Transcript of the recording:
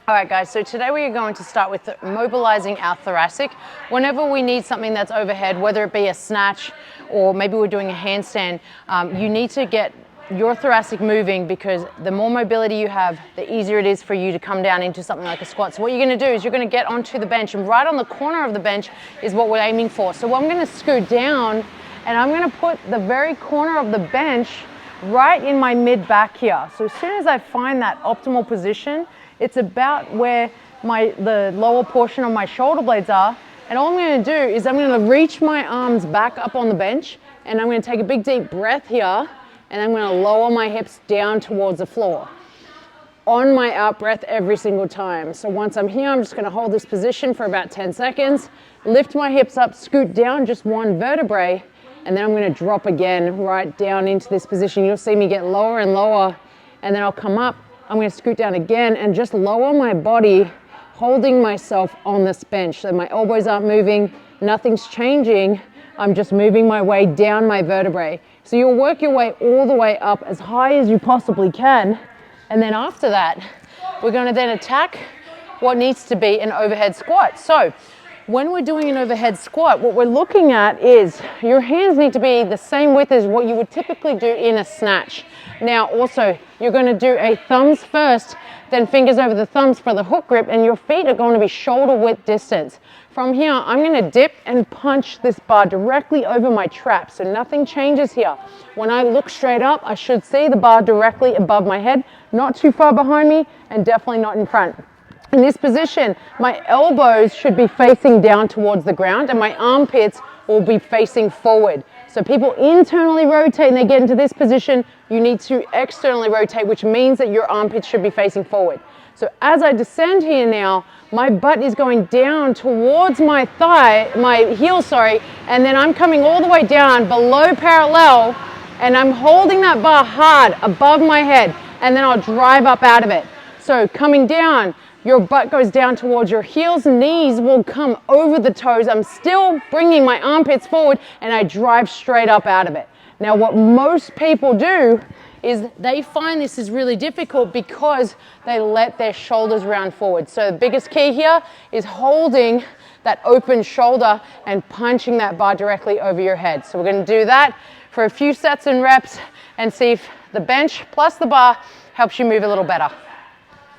All right, guys, so today we are going to start with mobilizing our thoracic. Whenever we need something that's overhead, whether it be a snatch or maybe we're doing a handstand, you need to get your thoracic moving, because the more mobility you have, the easier it is for you to come down into something like a squat. So what you're going to do is you're going to get onto the bench, and right on the corner of the bench is what we're aiming for. So I'm going to scoot down and I'm going to put the very corner of the bench right in my mid back here. So as soon as I find that optimal position, it's about where the lower portion of my shoulder blades are. And all I'm going to do is I'm going to reach my arms back up on the bench, and I'm going to take a big deep breath here, and I'm going to lower my hips down towards the floor on my out breath every single time. So once I'm here, I'm just going to hold this position for about 10 seconds, lift my hips up, scoot down just one vertebrae, and then I'm going to drop again right down into this position. You'll see me get lower and lower, and then I'll come up. I'm going to scoot down again and just lower my body, holding myself on this bench. So my elbows aren't moving, nothing's changing. I'm just moving my way down my vertebrae. So you'll work your way all the way up as high as you possibly can. And then after that, we're going to then attack what needs to be an overhead squat. So when we're doing an overhead squat, what we're looking at is your hands need to be the same width as what you would typically do in a snatch. Now also, you're going to do a thumbs first, then fingers over the thumbs for the hook grip, and your feet are going to be shoulder width distance. From here, I'm going to dip and punch this bar directly over my trap, so nothing changes here. When I look straight up, I should see the bar directly above my head, not too far behind me, and definitely not in front. In this position, my elbows should be facing down towards the ground, and my armpits will be facing forward. So people internally rotate and they get into this position. You need to externally rotate, which means that your armpits should be facing forward. So as I descend here now, my butt is going down towards my heel, and then I'm coming all the way down below parallel, and I'm holding that bar hard above my head, and then I'll drive up out of it. So coming down, your butt goes down towards your heels, knees will come over the toes. I'm still bringing my armpits forward, and I drive straight up out of it. Now, what most people do is they find this is really difficult because they let their shoulders round forward. So the biggest key here is holding that open shoulder and punching that bar directly over your head. So we're going to do that for a few sets and reps and see if the bench plus the bar helps you move a little better.